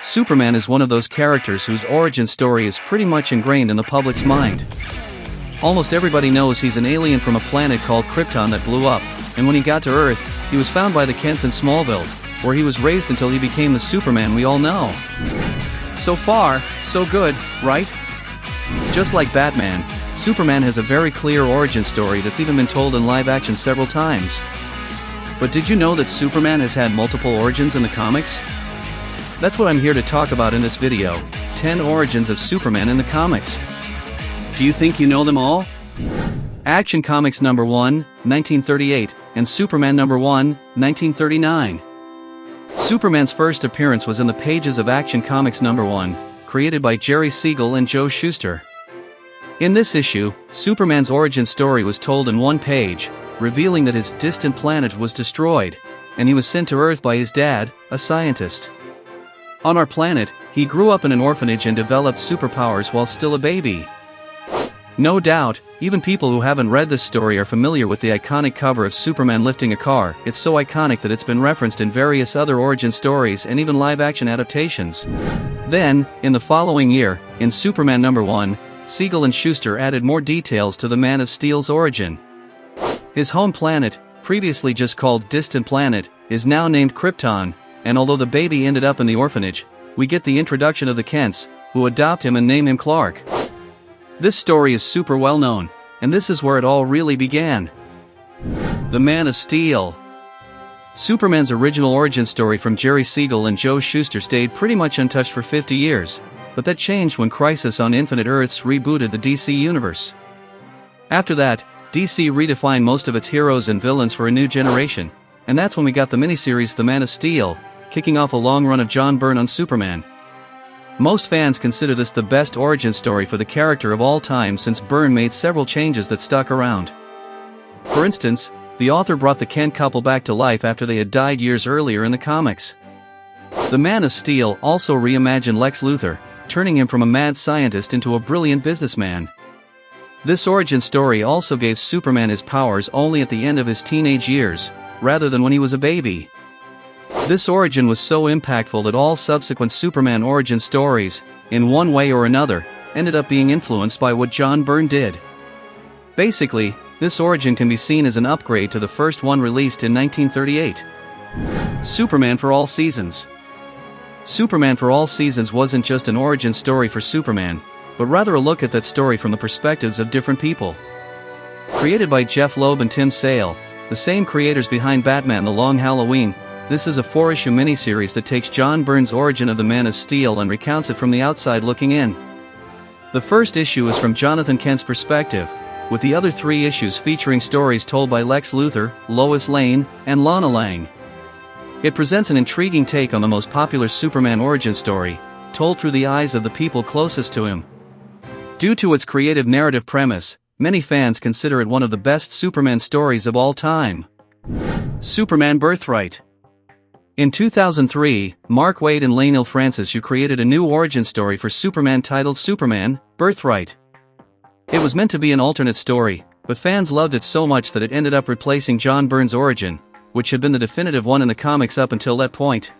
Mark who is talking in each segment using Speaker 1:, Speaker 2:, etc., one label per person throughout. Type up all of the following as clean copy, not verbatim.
Speaker 1: Superman is one of those characters whose origin story is pretty much ingrained in the public's mind. Almost everybody knows he's an alien from a planet called Krypton that blew up, and when he got to Earth, he was found by the Kents in Smallville, where he was raised until he became the Superman we all know. So far, so good, right? Just like Batman, Superman has a very clear origin story that's even been told in live action several times. But did you know that Superman has had multiple origins in the comics? That's what I'm here to talk about in this video, 10 origins of Superman in the comics. Do you think you know them all? Action Comics number 1, 1938, and Superman number 1, 1939. Superman's first appearance was in the pages of Action Comics number 1, created by Jerry Siegel and Joe Shuster. In this issue, Superman's origin story was told in one page, revealing that his distant planet was destroyed, and he was sent to Earth by his dad, a scientist. On our planet, he grew up in an orphanage and developed superpowers while still a baby. No doubt, even people who haven't read this story are familiar with the iconic cover of Superman lifting a car. It's so iconic that it's been referenced in various other origin stories and even live-action adaptations. Then, in the following year, in Superman number 1, Siegel and Shuster added more details to the Man of Steel's origin. His home planet, previously just called Distant Planet, is now named Krypton, and although the baby ended up in the orphanage, we get the introduction of the Kents, who adopt him and name him Clark. This story is super well known, and this is where it all really began. The Man of Steel. Superman's original origin story from Jerry Siegel and Joe Shuster stayed pretty much untouched for 50 years, but that changed when Crisis on Infinite Earths rebooted the DC universe. After that, DC redefined most of its heroes and villains for a new generation, and that's when we got the miniseries The Man of Steel, kicking off a long run of John Byrne on Superman. Most fans consider this the best origin story for the character of all time since Byrne made several changes that stuck around. For instance, the author brought the Kent couple back to life after they had died years earlier in the comics. The Man of Steel also reimagined Lex Luthor, turning him from a mad scientist into a brilliant businessman. This origin story also gave Superman his powers only at the end of his teenage years, rather than when he was a baby. This origin was so impactful that all subsequent Superman origin stories, in one way or another, ended up being influenced by what John Byrne did. Basically, this origin can be seen as an upgrade to the first one released in 1938. Superman for All Seasons. Superman for All Seasons wasn't just an origin story for Superman, but rather a look at that story from the perspectives of different people. Created by Jeff Loeb and Tim Sale, the same creators behind Batman The Long Halloween, this is a 4-issue miniseries that takes John Byrne's origin of the Man of Steel and recounts it from the outside looking in. The first issue is from Jonathan Kent's perspective, with the other 3 issues featuring stories told by Lex Luthor, Lois Lane, and Lana Lang. It presents an intriguing take on the most popular Superman origin story, told through the eyes of the people closest to him. Due to its creative narrative premise, many fans consider it one of the best Superman stories of all time. Superman Birthright. In 2003, Mark Waid and Lainil Francis created a new origin story for Superman titled Superman, Birthright. It was meant to be an alternate story, but fans loved it so much that it ended up replacing John Byrne's origin, which had been the definitive one in the comics up until that point.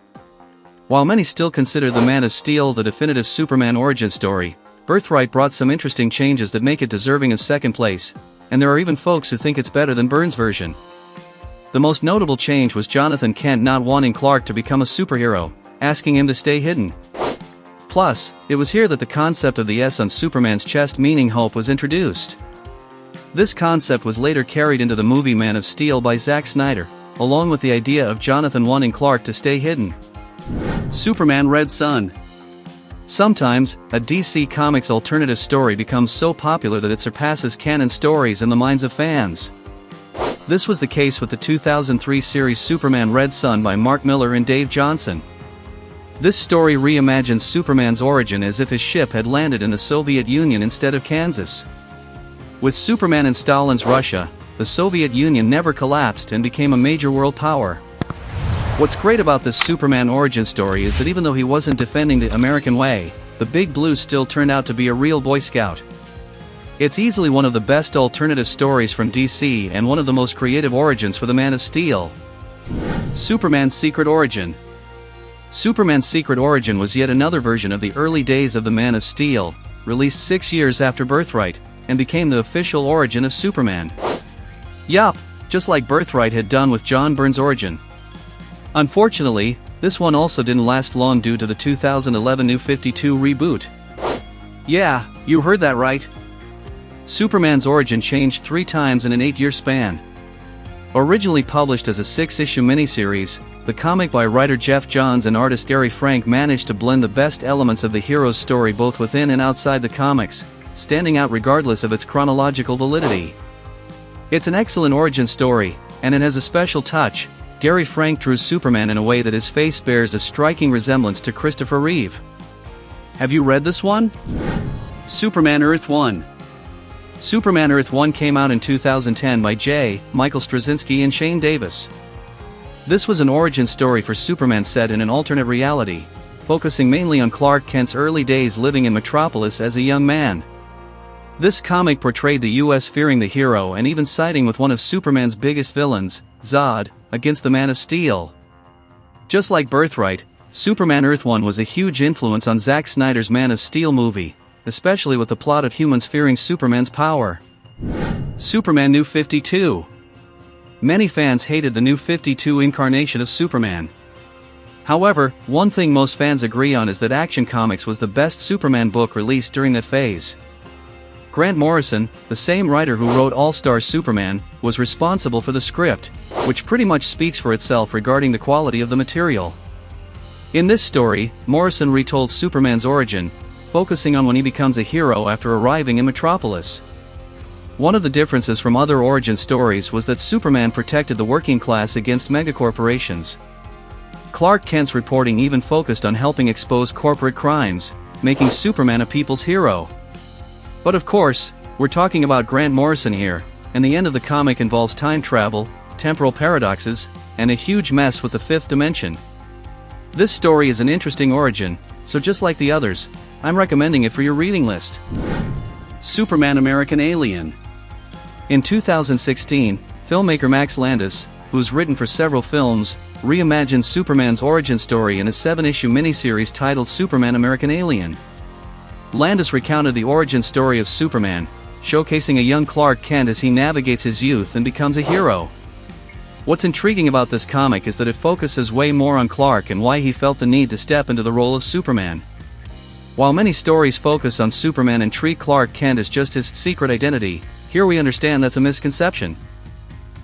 Speaker 1: While many still consider The Man of Steel the definitive Superman origin story, Birthright brought some interesting changes that make it deserving of second place, and there are even folks who think it's better than Byrne's version. The most notable change was Jonathan Kent not wanting Clark to become a superhero, asking him to stay hidden. Plus, it was here that the concept of the S on Superman's chest meaning hope was introduced. This concept was later carried into the movie Man of Steel by Zack Snyder, along with the idea of Jonathan wanting Clark to stay hidden. Superman Red Sun. Sometimes, a DC Comics alternative story becomes so popular that it surpasses canon stories in the minds of fans. This was the case with the 2003 series Superman Red Sun by Mark Millar and Dave Johnson. This story reimagines Superman's origin as if his ship had landed in the Soviet Union instead of Kansas. With Superman in Stalin's Russia, the Soviet Union never collapsed and became a major world power. What's great about this Superman origin story is that even though he wasn't defending the American way, the Big Blue still turned out to be a real Boy Scout. It's easily one of the best alternative stories from DC and one of the most creative origins for the Man of Steel. Superman's Secret Origin. Superman's secret origin was yet another version of the early days of the Man of Steel, released 6 years after Birthright, and became the official origin of Superman. Yup, just like Birthright had done with John Byrne's origin. Unfortunately, this one also didn't last long due to the 2011 New 52 reboot. Yeah, you heard that right. Superman's origin changed 3 times in an 8-year span. Originally published as a 6-issue miniseries, the comic by writer Jeff Johns and artist Gary Frank managed to blend the best elements of the hero's story both within and outside the comics, standing out regardless of its chronological validity. It's an excellent origin story, and it has a special touch. Gary Frank drew Superman in a way that his face bears a striking resemblance to Christopher Reeve. Have you read this one? Superman Earth 1. Superman Earth 1 came out in 2010 by J. Michael Straczynski and Shane Davis. This was an origin story for Superman set in an alternate reality, focusing mainly on Clark Kent's early days living in Metropolis as a young man. This comic portrayed the US fearing the hero and even siding with one of Superman's biggest villains, Zod, against the Man of Steel. Just like Birthright, Superman Earth 1 was a huge influence on Zack Snyder's Man of Steel movie, especially with the plot of humans fearing Superman's power. Superman New 52. Many fans hated the New 52 incarnation of Superman. However, one thing most fans agree on is that Action Comics was the best Superman book released during that phase. Grant Morrison, the same writer who wrote All-Star Superman, was responsible for the script, which pretty much speaks for itself regarding the quality of the material. In this story, Morrison retold Superman's origin, focusing on when he becomes a hero after arriving in Metropolis. One of the differences from other origin stories was that Superman protected the working class against megacorporations. Clark Kent's reporting even focused on helping expose corporate crimes, making Superman a people's hero. But of course, we're talking about Grant Morrison here, and the end of the comic involves time travel, temporal paradoxes, and a huge mess with the fifth dimension. This story is an interesting origin, so just like the others, I'm recommending it for your reading list. Superman American Alien. In 2016, filmmaker Max Landis, who's written for several films, reimagined Superman's origin story in a 7-issue miniseries titled Superman American Alien. Landis recounted the origin story of Superman, showcasing a young Clark Kent as he navigates his youth and becomes a hero. What's intriguing about this comic is that it focuses way more on Clark and why he felt the need to step into the role of Superman. While many stories focus on Superman and treat Clark Kent as just his secret identity, here we understand that's a misconception.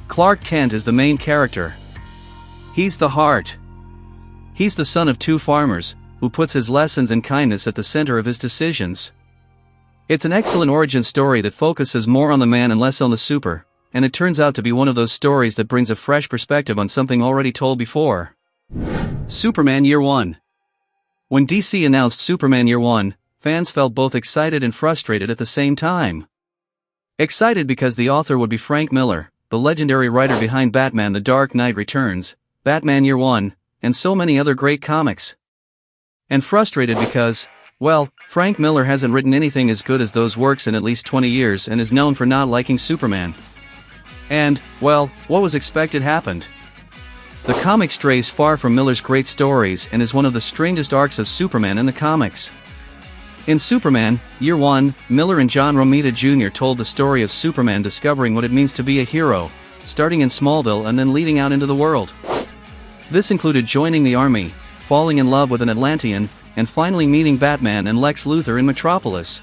Speaker 1: Clark Kent is the main character. He's the heart. He's the son of 2 farmers, who puts his lessons and kindness at the center of his decisions. It's an excellent origin story that focuses more on the man and less on the super, and it turns out to be one of those stories that brings a fresh perspective on something already told before. Superman Year 1. When DC announced Superman Year 1, fans felt both excited and frustrated at the same time. Excited because the author would be Frank Miller, the legendary writer behind Batman: The Dark Knight Returns, Batman Year 1, and so many other great comics. And frustrated because, well, Frank Miller hasn't written anything as good as those works in at least 20 years and is known for not liking Superman. And, well, what was expected happened. The comic strays far from Miller's great stories and is one of the strangest arcs of Superman in the comics. In Superman, Year 1, Miller and John Romita Jr. told the story of Superman discovering what it means to be a hero, starting in Smallville and then leading out into the world. This included joining the army, falling in love with an Atlantean, and finally meeting Batman and Lex Luthor in Metropolis.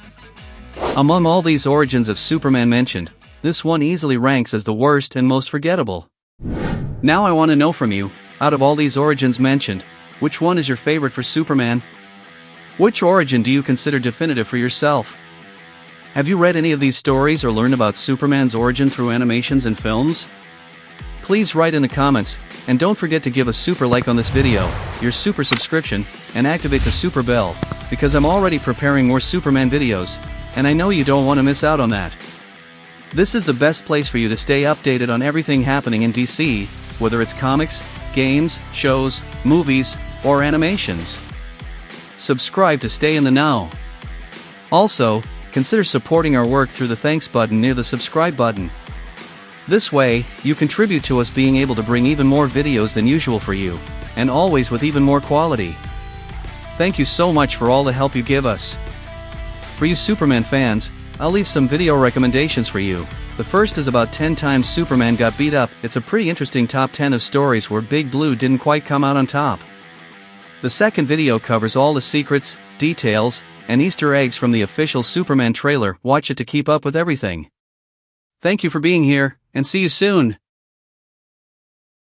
Speaker 1: Among all these origins of Superman mentioned, this one easily ranks as the worst and most forgettable. Now I want to know from you, out of all these origins mentioned, which one is your favorite for Superman? Which origin do you consider definitive for yourself? Have you read any of these stories or learned about Superman's origin through animations and films? Please write in the comments, and don't forget to give a super like on this video, your super subscription, and activate the super bell, because I'm already preparing more Superman videos, and I know you don't want to miss out on that. This is the best place for you to stay updated on everything happening in DC, whether it's comics, games, shows, movies, or animations. Subscribe to stay in the know. Also, consider supporting our work through the thanks button near the subscribe button. This way, you contribute to us being able to bring even more videos than usual for you. and always with even more quality. Thank you so much for all the help you give us. For you Superman fans, I'll leave some video recommendations for you. The first is about 10 times Superman got beat up. It's a pretty interesting top 10 of stories where Big Blue didn't quite come out on top. The second video covers all the secrets, details, and Easter eggs from the official Superman trailer. Watch it to keep up with everything. Thank you for being here, and see you soon.